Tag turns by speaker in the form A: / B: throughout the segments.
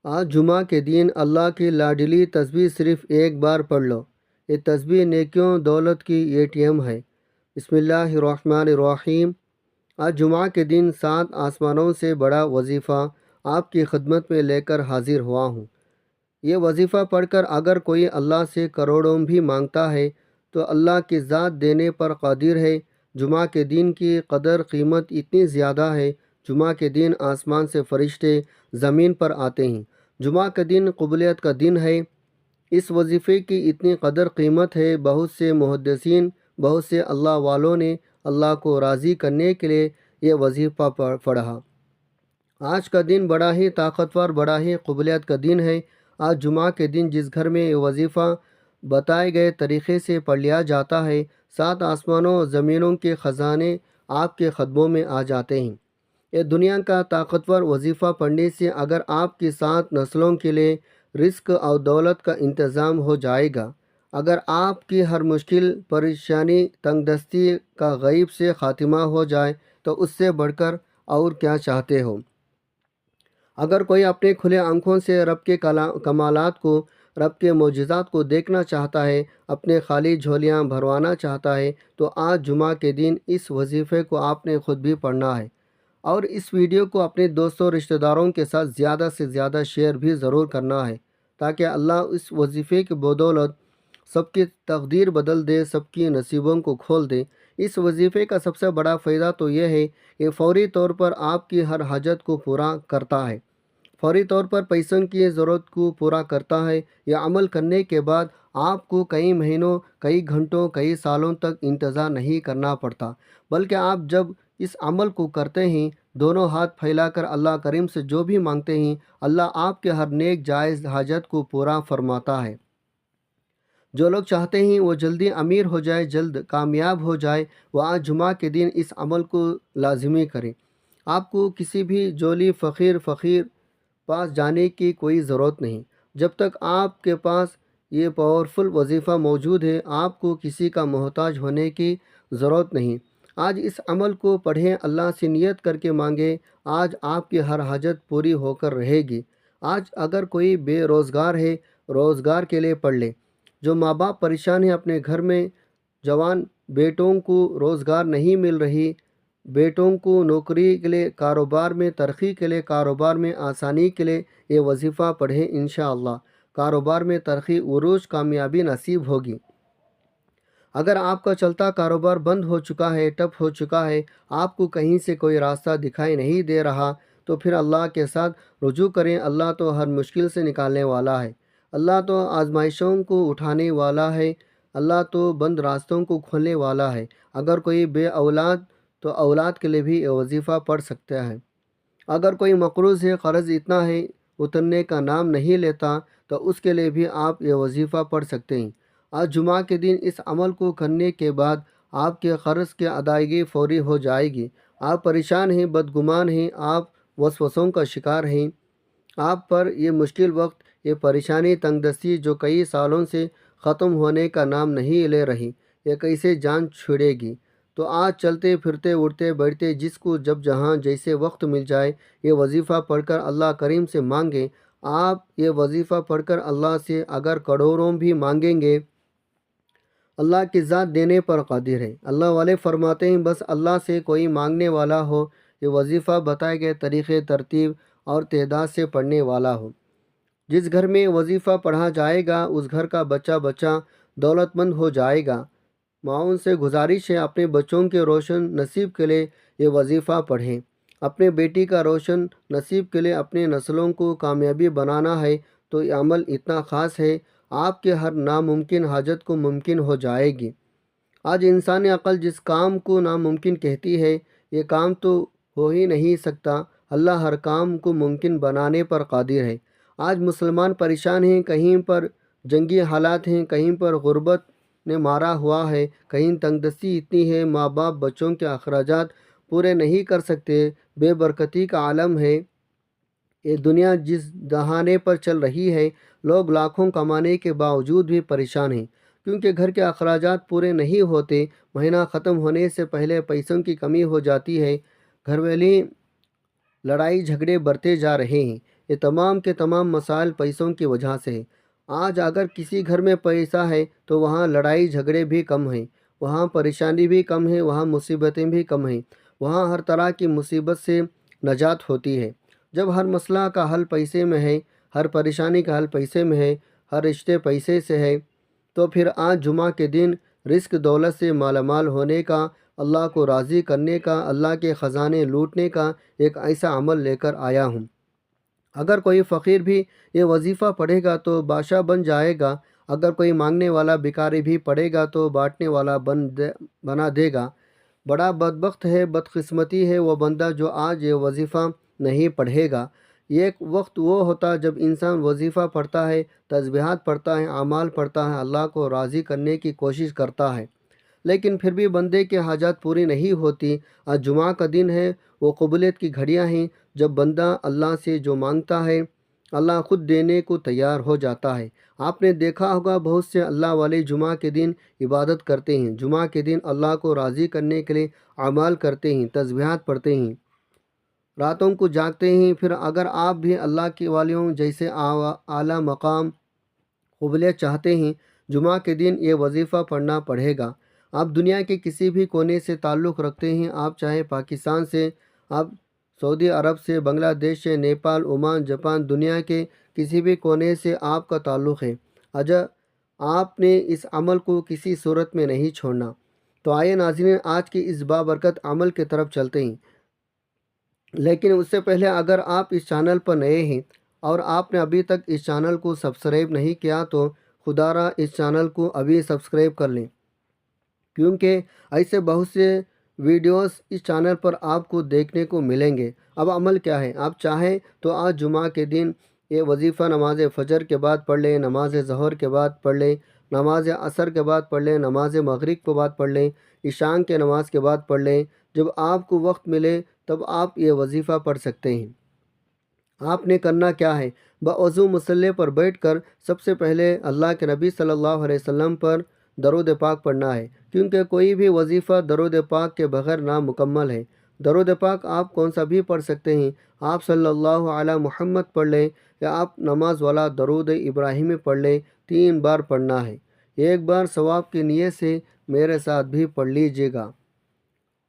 A: آج جمعہ کے دن اللہ کی لاڈلی تسبیح صرف ایک بار پڑھ لو۔ یہ تسبیح نیکیوں دولت کی ATM ہے۔ بسم اللہ الرحمن الرحیم۔ آج جمعہ کے دن 7 آسمانوں سے بڑا وظیفہ آپ کی خدمت میں لے کر حاضر ہوا ہوں۔ یہ وظیفہ پڑھ کر اگر کوئی اللہ سے کروڑوں بھی مانگتا ہے تو اللہ کی ذات دینے پر قادر ہے۔ جمعہ کے دن کی قدر قیمت اتنی زیادہ ہے، جمعہ کے دن آسمان سے فرشتے زمین پر آتے ہیں۔ جمعہ کا دن قبولیت کا دن ہے۔ اس وظیفے کی اتنی قدر قیمت ہے، بہت سے محدثین، بہت سے اللہ والوں نے اللہ کو راضی کرنے کے لیے یہ وظیفہ پڑھا۔ آج کا دن بڑا ہی طاقتور، بڑا ہی قبولیت کا دن ہے۔ آج جمعہ کے دن جس گھر میں یہ وظیفہ بتائے گئے طریقے سے پڑھ لیا جاتا ہے، 7 آسمانوں اور زمینوں کے خزانے آپ کے قدموں میں آ جاتے ہیں۔ یہ دنیا کا طاقتور وظیفہ پڑھنے سے اگر آپ کی 7 نسلوں کے لیے رزق اور دولت کا انتظام ہو جائے گا، اگر آپ کی ہر مشکل، پریشانی، تنگ دستی کا غیب سے خاتمہ ہو جائے تو اس سے بڑھ کر اور کیا چاہتے ہو؟ اگر کوئی اپنے کھلے آنکھوں سے رب کے کمالات کو، رب کے معجزات کو دیکھنا چاہتا ہے، اپنے خالی جھولیاں بھروانا چاہتا ہے، تو آج جمعہ کے دن اس وظیفے کو آپ نے خود بھی پڑھنا ہے، اور اس ویڈیو کو اپنے دوستوں رشتہ داروں کے ساتھ زیادہ سے زیادہ شیئر بھی ضرور کرنا ہے، تاکہ اللہ اس وظیفے کی بدولت سب کی تقدیر بدل دے، سب کی نصیبوں کو کھول دے۔ اس وظیفے کا سب سے بڑا فائدہ تو یہ ہے کہ فوری طور پر آپ کی ہر حاجت کو پورا کرتا ہے، فوری طور پر پیسوں کی ضرورت کو پورا کرتا ہے۔ یہ عمل کرنے کے بعد آپ کو کئی مہینوں، کئی گھنٹوں، کئی سالوں تک انتظار نہیں کرنا پڑتا، بلکہ آپ جب اس عمل کو کرتے ہیں، دونوں ہاتھ پھیلا کر اللہ کریم سے جو بھی مانگتے ہیں، اللہ آپ کے ہر نیک جائز حاجت کو پورا فرماتا ہے۔ جو لوگ چاہتے ہیں وہ جلدی امیر ہو جائے، جلد کامیاب ہو جائے، وہ آج جمعہ کے دن اس عمل کو لازمی کریں۔ آپ کو کسی بھی جولی فقیر پاس جانے کی کوئی ضرورت نہیں۔ جب تک آپ کے پاس یہ پاورفل وظیفہ موجود ہے، آپ کو کسی کا محتاج ہونے کی ضرورت نہیں۔ آج اس عمل کو پڑھیں، اللہ سے نیت کر کے مانگیں، آج آپ کی ہر حاجت پوری ہو کر رہے گی۔ آج اگر کوئی بے روزگار ہے، روزگار کے لیے پڑھ لے۔ جو ماں باپ پریشان ہیں، اپنے گھر میں جوان بیٹوں کو روزگار نہیں مل رہی، بیٹوں کو نوکری کے لیے، کاروبار میں ترقی کے لیے، کاروبار میں آسانی کے لیے یہ وظیفہ پڑھیں، انشاءاللہ کاروبار میں ترقی، عروج، کامیابی نصیب ہوگی۔ اگر آپ کا چلتا کاروبار بند ہو چکا ہے، ٹپ ہو چکا ہے، آپ کو کہیں سے کوئی راستہ دکھائی نہیں دے رہا، تو پھر اللہ کے ساتھ رجوع کریں۔ اللہ تو ہر مشکل سے نکالنے والا ہے، اللہ تو آزمائشوں کو اٹھانے والا ہے، اللہ تو بند راستوں کو کھولنے والا ہے۔ اگر کوئی بے اولاد تو اولاد کے لیے بھی یہ وظیفہ پڑھ سکتا ہے۔ اگر کوئی مقروض ہے، قرض اتنا ہے اترنے کا نام نہیں لیتا، تو اس کے لیے بھی آپ یہ وظیفہ پڑھ سکتے ہیں۔ آج جمعہ کے دن اس عمل کو کرنے کے بعد آپ کے قرض کی ادائیگی فوری ہو جائے گی۔ آپ پریشان ہیں، بدگمان ہیں، آپ وسوسوں کا شکار ہیں، آپ پر یہ مشکل وقت، یہ پریشانی، تنگ دستی جو کئی سالوں سے ختم ہونے کا نام نہیں لے رہی، یہ کیسے جان چھوڑے گی؟ تو آج چلتے پھرتے اٹھتے بیٹھتے جس کو جب جہاں جیسے وقت مل جائے، یہ وظیفہ پڑھ کر اللہ کریم سے مانگیں۔ آپ یہ وظیفہ پڑھ کر اللہ سے اگر کروڑوں بھی مانگیں گے، اللہ کی ذات دینے پر قادر ہے۔ اللہ والے فرماتے ہیں بس اللہ سے کوئی مانگنے والا ہو، یہ وظیفہ بتائے گئے طریقے، ترتیب اور تعداد سے پڑھنے والا ہو۔ جس گھر میں وظیفہ پڑھا جائے گا اس گھر کا بچہ دولت مند ہو جائے گا۔ ماؤں سے گزارش ہے اپنے بچوں کے روشن نصیب کے لیے یہ وظیفہ پڑھیں۔ اپنے بیٹی کا روشن نصیب کے لیے اپنے نسلوں کو کامیابی بنانا ہے تو یہ عمل اتنا خاص ہے، آپ کے ہر ناممکن حاجت کو ممکن ہو جائے گی۔ آج انسانی عقل جس کام کو ناممکن کہتی ہے، یہ کام تو ہو ہی نہیں سکتا، اللہ ہر کام کو ممکن بنانے پر قادر ہے۔ آج مسلمان پریشان ہیں، کہیں پر جنگی حالات ہیں، کہیں پر غربت نے مارا ہوا ہے، کہیں تنگ دستی اتنی ہے، ماں باپ بچوں کے اخراجات پورے نہیں کر سکتے، بے برکتی کا عالم ہے۔ یہ دنیا جس دہانے پر چل رہی ہے، لوگ لاکھوں کمانے کے باوجود بھی پریشان ہیں، کیونکہ گھر کے اخراجات پورے نہیں ہوتے، مہینہ ختم ہونے سے پہلے پیسوں کی کمی ہو جاتی ہے، گھر والی لڑائی جھگڑے بڑھتے جا رہے ہیں۔ یہ تمام کے تمام مسائل پیسوں کی وجہ سے ہے۔ آج اگر کسی گھر میں پیسہ ہے تو وہاں لڑائی جھگڑے بھی کم ہیں، وہاں پریشانی بھی کم ہے، وہاں مصیبتیں بھی کم ہیں، وہاں ہر طرح کی مصیبت سے نجات ہوتی ہے۔ جب ہر مسئلہ کا حل پیسے میں ہے، ہر پریشانی کا حل پیسے میں ہے، ہر رشتے پیسے سے ہے، تو پھر آج جمعہ کے دن رزق دولت سے مالا مال ہونے کا، اللہ کو راضی کرنے کا، اللہ کے خزانے لوٹنے کا ایک ایسا عمل لے کر آیا ہوں۔ اگر کوئی فقیر بھی یہ وظیفہ پڑھے گا تو بادشاہ بن جائے گا، اگر کوئی مانگنے والا بھکاری بھی پڑھے گا تو بانٹنے والا بنا دے گا۔ بڑا بدبخت ہے، بدقسمتی ہے وہ بندہ جو آج یہ وظیفہ نہیں پڑھے گا۔ ایک وقت وہ ہوتا جب انسان وظیفہ پڑھتا ہے، تسبیحات پڑھتا ہے، اعمال پڑھتا ہے، اللہ کو راضی کرنے کی کوشش کرتا ہے، لیکن پھر بھی بندے کے حاجات پوری نہیں ہوتی۔ آج جمعہ کا دن ہے، وہ قبولیت کی گھڑیاں ہیں، جب بندہ اللہ سے جو مانگتا ہے اللہ خود دینے کو تیار ہو جاتا ہے۔ آپ نے دیکھا ہوگا بہت سے اللہ والے جمعہ کے دن عبادت کرتے ہیں، جمعہ کے دن اللہ کو راضی کرنے کے لیے اعمال کرتے ہیں، تسبیحات پڑھتے ہیں، راتوں کو جاگتے ہیں۔ پھر اگر آپ بھی اللہ کے والیوں جیسے اعلیٰ مقام قبولیت چاہتے ہیں، جمعہ کے دن یہ وظیفہ پڑھنا پڑے گا۔ آپ دنیا کے کسی بھی کونے سے تعلق رکھتے ہیں، آپ چاہے پاکستان سے، آپ سعودی عرب سے، بنگلہ دیش سے، نیپال، عمان، جاپان، دنیا کے کسی بھی کونے سے آپ کا تعلق ہے، آپ نے اس عمل کو کسی صورت میں نہیں چھوڑنا۔ تو آئیے ناظرین، آج کی اس بابرکت عمل کی طرف چلتے ہیں، لیکن اس سے پہلے اگر آپ اس چینل پر نئے ہیں اور آپ نے ابھی تک اس چینل کو سبسکرائب نہیں کیا تو خدا را اس چینل کو ابھی سبسکرائب کر لیں، کیونکہ ایسے بہت سے ویڈیوز اس چینل پر آپ کو دیکھنے کو ملیں گے۔ اب عمل کیا ہے؟ آپ چاہیں تو آج جمعہ کے دن یہ وظیفہ نماز فجر کے بعد پڑھ لیں، نماز ظہر کے بعد پڑھ لیں، نماز عصر کے بعد پڑھ لیں، نماز مغرب کے بعد پڑھ لیں، عشاء کے نماز کے بعد پڑھ لیں۔ جب آپ کو وقت ملے تب آپ یہ وظیفہ پڑھ سکتے ہیں۔ آپ نے کرنا کیا ہے؟ بوضو مصلی پر بیٹھ کر سب سے پہلے اللہ کے نبی صلی اللہ علیہ وسلم پر درود پاک پڑھنا ہے، کیونکہ کوئی بھی وظیفہ درود پاک کے بغیر نامکمل ہے۔ درود پاک آپ کون سا بھی پڑھ سکتے ہیں، آپ صلی اللہ علی محمد پڑھ لیں یا آپ نماز والا درود ابراہیمی پڑھ لیں، 3 بار پڑھنا ہے۔ ایک بار ثواب کی نیت سے میرے ساتھ بھی پڑھ لیجیے گا۔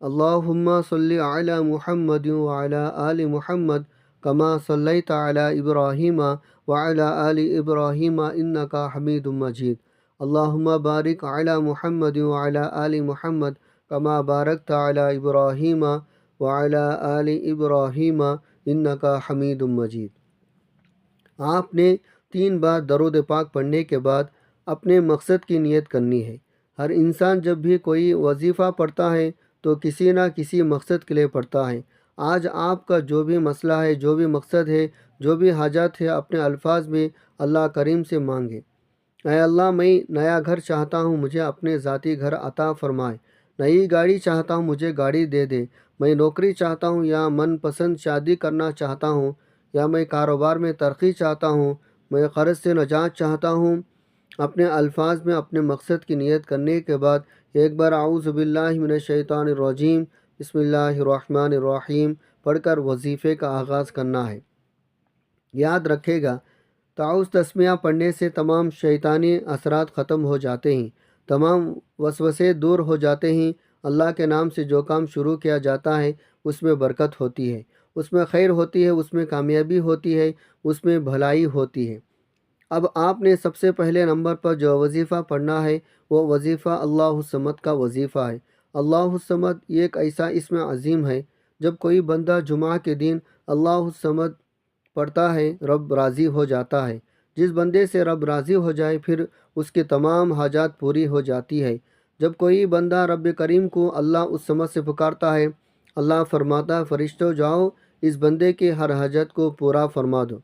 A: اللہم صلی علی محمد وعلی آل محمد کما صلیت علی ابراہیم وعلی آل ابراہیم انکا حمید مجید۔ اللہم بارک علی محمد وعلی آل محمد کما بارکت علی ابراہیم وعلی آل ابراہیم انکا حمید مجید۔ آپ نے 3 بار درود پاک پڑھنے کے بعد اپنے مقصد کی نیت کرنی ہے۔ ہر انسان جب بھی کوئی وظیفہ پڑھتا ہے تو کسی نہ کسی مقصد کے لیے پڑھتا ہے۔ آج آپ کا جو بھی مسئلہ ہے، جو بھی مقصد ہے، جو بھی حاجات ہے، اپنے الفاظ میں اللہ کریم سے مانگے۔ اے اللہ، میں نیا گھر چاہتا ہوں، مجھے اپنے ذاتی گھر عطا فرمائے۔ نئی گاڑی چاہتا ہوں، مجھے گاڑی دے دے۔ میں نوکری چاہتا ہوں یا من پسند شادی کرنا چاہتا ہوں، یا میں کاروبار میں ترقی چاہتا ہوں، میں قرض سے نجات چاہتا ہوں۔ اپنے الفاظ میں اپنے مقصد کی نیت کرنے کے بعد ایک بار اعوذ باللہ من الشیطان الرجیم بسم اللہ الرحمن الرحیم پڑھ کر وظیفے کا آغاز کرنا ہے۔ یاد رکھے گا، تعوذ تسمیہ پڑھنے سے تمام شیطانی اثرات ختم ہو جاتے ہیں، تمام وسوسے دور ہو جاتے ہیں۔ اللہ کے نام سے جو کام شروع کیا جاتا ہے اس میں برکت ہوتی ہے، اس میں خیر ہوتی ہے، اس میں کامیابی ہوتی ہے، اس میں بھلائی ہوتی ہے۔ اب آپ نے سب سے پہلے نمبر پر جو وظیفہ پڑھنا ہے وہ وظیفہ اللہ الصمد کا وظیفہ ہے۔ اللہ الصمد ایک ایسا اسم عظیم ہے، جب کوئی بندہ جمعہ کے دن اللہ الصمد پڑھتا ہے رب راضی ہو جاتا ہے۔ جس بندے سے رب راضی ہو جائے پھر اس کے تمام حاجات پوری ہو جاتی ہے۔ جب کوئی بندہ رب کریم کو اللہ الصمد سے پکارتا ہے، اللہ فرماتا ہے فرشتوں جاؤ اس بندے کے ہر حاجت کو پورا فرما دو۔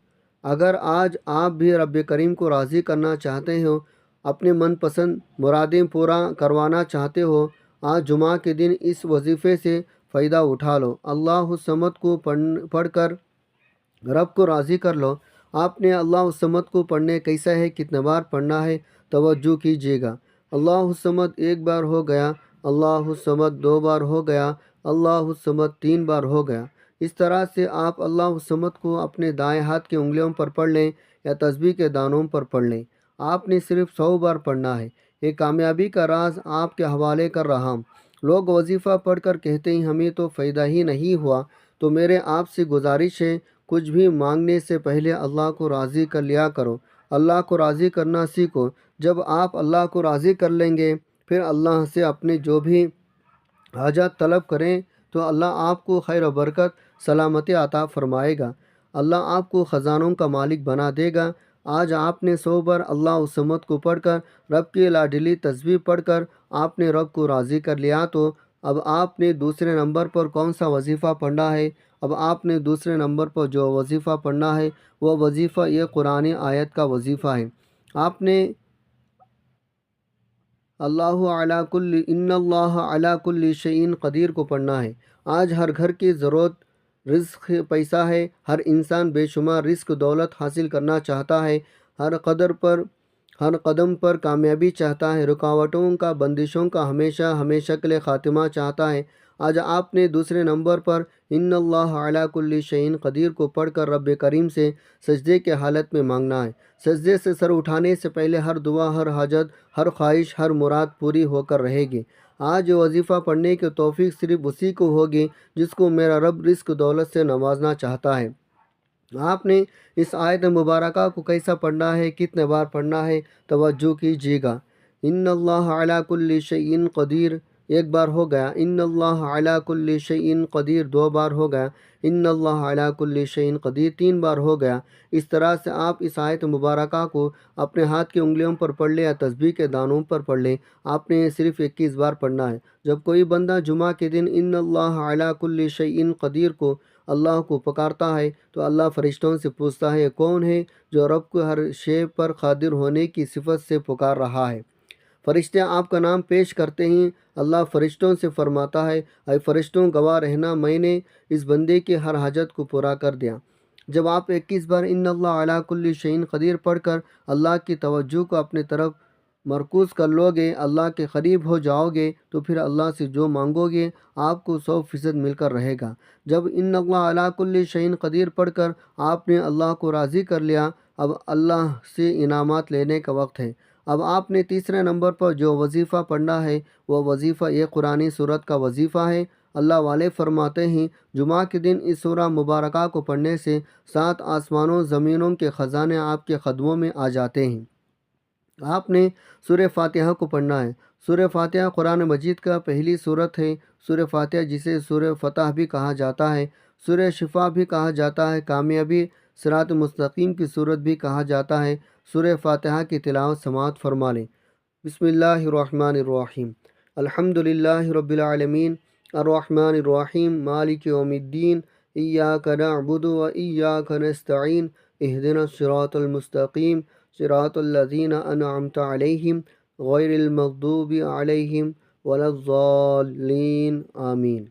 A: اگر آج آپ بھی رب کریم کو راضی کرنا چاہتے ہو، اپنے من پسند مرادیں پورا کروانا چاہتے ہو، آج جمعہ کے دن اس وظیفے سے فائدہ اٹھا لو۔ اللہ الصمد کو پڑھ کر رب کو راضی کر لو۔ آپ نے اللہ الصمد کو پڑھنے کیسا ہے، کتنے بار پڑھنا ہے، توجہ کیجیے گا۔ اللہ الصمد 1 بار ہو گیا، اللہ الصمد 2 بار ہو گیا، اللہ الصمد 3 بار ہو گیا۔ اس طرح سے آپ اللہ الصمد کو اپنے دائیں ہاتھ کی انگلیوں پر پڑھ لیں یا تسبیح کے دانوں پر پڑھ لیں۔ آپ نے صرف 100 بار پڑھنا ہے۔ یہ کامیابی کا راز آپ کے حوالے کر رہا ہوں۔ لوگ وظیفہ پڑھ کر کہتے ہیں ہمیں تو فائدہ ہی نہیں ہوا، تو میرے آپ سے گزارش ہے کچھ بھی مانگنے سے پہلے اللہ کو راضی کر لیا کرو۔ اللہ کو راضی کرنا سیکھو۔ جب آپ اللہ کو راضی کر لیں گے پھر اللہ سے اپنے جو بھی حاجات طلب کریں تو اللہ آپ کو خیر و برکت سلامتی عطا فرمائے گا۔ اللہ آپ کو خزانوں کا مالک بنا دے گا۔ آج آپ نے 100 بار اللہ الصمد کو پڑھ کر رب کی لاڈلی تسبیح پڑھ کر آپ نے رب کو راضی کر لیا، تو اب آپ نے دوسرے نمبر پر کون سا وظیفہ پڑھنا ہے؟ اب آپ نے دوسرے نمبر پر جو وظیفہ پڑھنا ہے وہ وظیفہ یہ قرآن آیت کا وظیفہ ہے۔ آپ نے ان اللہ علی کل شیء قدیر کو پڑھنا ہے۔ آج ہر گھر کی ضرورت رزق پیسہ ہے۔ ہر انسان بے شمار رزق دولت حاصل کرنا چاہتا ہے، ہر قدم پر کامیابی چاہتا ہے، رکاوٹوں کا بندشوں کا ہمیشہ کے لیے خاتمہ چاہتا ہے۔ آج آپ نے دوسرے نمبر پر ان اللہ علی کل شیء قدیر کو پڑھ کر رب کریم سے سجدے کے حالت میں مانگنا ہے۔ سجدے سے سر اٹھانے سے پہلے ہر دعا، ہر حاجت، ہر خواہش، ہر مراد پوری ہو کر رہے گی۔ آج وظیفہ پڑھنے کی توفیق صرف اسی کو ہوگی جس کو میرا رب رزق دولت سے نوازنا چاہتا ہے۔ آپ نے اس آیت مبارکہ کو کیسا پڑھنا ہے، کتنے بار پڑھنا ہے، توجہ کیجیے گا۔ ان اللہ علی کل شیء قدیر ایک بار ہو گیا، ان اللہ علی کل شیء قدیر 2 بار ہو گیا، ان اللہ علی کل شیء قدیر 3 بار ہو گیا۔ اس طرح سے آپ اس آیت مبارکہ کو اپنے ہاتھ کی انگلیوں پر پڑھ لیں یا تسبیح کے دانوں پر پڑھ لیں۔ آپ نے صرف 21 بار پڑھنا ہے۔ جب کوئی بندہ جمعہ کے دن ان اللہ علی کل شیء قدیر کو اللہ کو پکارتا ہے تو اللہ فرشتوں سے پوچھتا ہے کون ہے جو رب کو ہر شے پر قادر ہونے کی صفت سے پکار رہا ہے؟ فرشتے آپ کا نام پیش کرتے ہیں۔ اللہ فرشتوں سے فرماتا ہے اے فرشتوں گواہ رہنا میں نے اس بندے کی ہر حاجت کو پورا کر دیا۔ جب آپ 21 بار ان اللہ علی کل شیء قدیر پڑھ کر اللہ کی توجہ کو اپنے طرف مرکوز کر لو گے، اللہ کے قریب ہو جاؤ گے، تو پھر اللہ سے جو مانگو گے آپ کو 100% مل کر رہے گا۔ جب ان اللہ علی کل شیء قدیر پڑھ کر آپ نے اللہ کو راضی کر لیا، اب اللہ سے انعامات لینے کا وقت ہے۔ اب آپ نے تیسرے نمبر پر جو وظیفہ پڑھنا ہے وہ وظیفہ یہ قرآن سورت کا وظیفہ ہے۔ اللہ والے فرماتے ہیں جمعہ کے دن اس سورہ مبارکہ کو پڑھنے سے 7 آسمانوں زمینوں کے خزانے آپ کے قدموں میں آ جاتے ہیں۔ آپ نے سورہ فاتحہ کو پڑھنا ہے۔ سورہ فاتحہ قرآن مجید کا پہلی سورت ہے۔ سورہ فاتحہ جسے سورہ فتح بھی کہا جاتا ہے، سورہ شفا بھی کہا جاتا ہے، کامیابی صراط مستقیم کی سورت بھی کہا جاتا ہے۔ سورہ فاتحہ کی تلاوت سماعت فرما لیں۔ بسم اللہ الرحمن الرحیم، الحمد للہ رب العالمین، الرحمن الرحیم، مالک یوم الدین، ایاک نعبد و ایاک نستعین، اہدنا الصراط المستقیم، صراط الذین انعمت علیہم غیر المغضوب علیہم ولا الضالین، آمین۔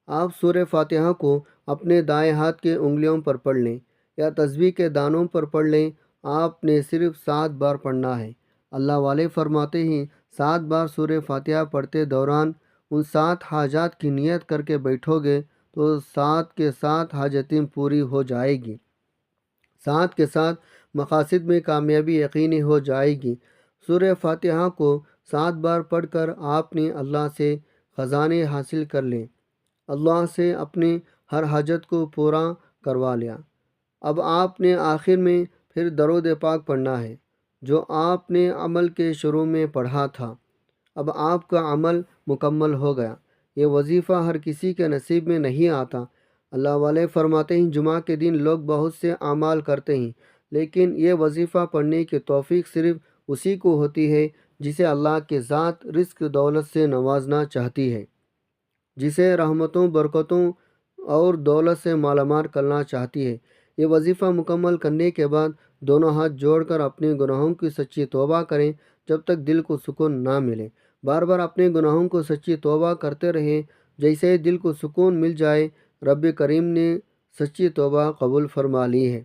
A: آپ سورہ فاتحہ کو اپنے دائیں ہاتھ کے انگلیوں پر پڑھ لیں یا تسبیح کے دانوں پر پڑھ لیں۔ آپ نے صرف 7 بار پڑھنا ہے۔ اللہ والے فرماتے ہیں 7 بار سورہ فاتحہ پڑھتے دوران ان 7 حاجات کی نیت کر کے بیٹھو گے تو 7 کے 7 حاجتیں پوری ہو جائے گی، 7 کے 7 مقاصد میں کامیابی یقینی ہو جائے گی۔ سورہ فاتحہ کو 7 بار پڑھ کر آپ نے اللہ سے خزانے حاصل کر لیں، اللہ سے اپنے ہر حاجت کو پورا کروا لیا۔ اب آپ نے آخر میں پھر درود پاک پڑھنا ہے جو آپ نے عمل کے شروع میں پڑھا تھا۔ اب آپ کا عمل مکمل ہو گیا۔ یہ وظیفہ ہر کسی کے نصیب میں نہیں آتا۔ اللہ والے فرماتے ہیں جمعہ کے دن لوگ بہت سے اعمال کرتے ہیں لیکن یہ وظیفہ پڑھنے کی توفیق صرف اسی کو ہوتی ہے جسے اللہ کی ذات رزق دولت سے نوازنا چاہتی ہے، جسے رحمتوں، برکتوں اور دولت سے مالا مال کرنا چاہتی ہے۔ یہ وظیفہ مکمل کرنے کے بعد دونوں ہاتھ جوڑ کر اپنے گناہوں کی سچی توبہ کریں جب تک دل کو سکون نہ ملے۔ بار بار اپنے گناہوں کو سچی توبہ کرتے رہیں۔ جیسے ہی دل کو سکون مل جائے رب کریم نے سچی توبہ قبول فرما لی ہے۔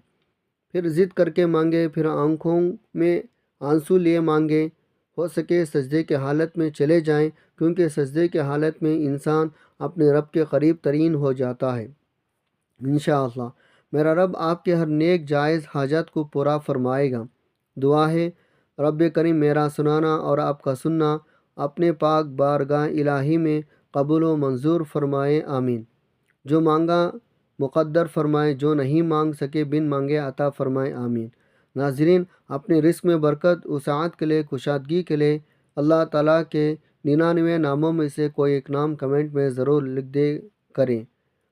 A: پھر ضد کر کے مانگے، پھر آنکھوں میں آنسو لیے مانگے، ہو سکے سجدے کے حالت میں چلے جائیں، کیونکہ سجدے کے حالت میں انسان اپنے رب کے قریب ترین ہو جاتا ہے۔ انشاءاللہ میرا رب آپ کے ہر نیک جائز حاجات کو پورا فرمائے گا۔ دعا ہے رب کریم میرا سنانا اور آپ کا سننا اپنے پاک بارگاہ الہی میں قبول و منظور فرمائے، آمین۔ جو مانگا مقدر فرمائے، جو نہیں مانگ سکے بن مانگے عطا فرمائے، آمین۔ ناظرین، اپنے رزق میں برکت وسعت کے لیے، کشادگی کے لیے اللہ تعالیٰ کے 99 ناموں میں سے کوئی ایک نام کمنٹ میں ضرور لکھ دے کریں۔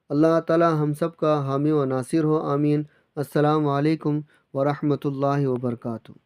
A: اللہ تعالیٰ ہم سب کا حامی و ناصر ہو، آمین۔ السلام علیکم ورحمۃ اللہ وبرکاتہ۔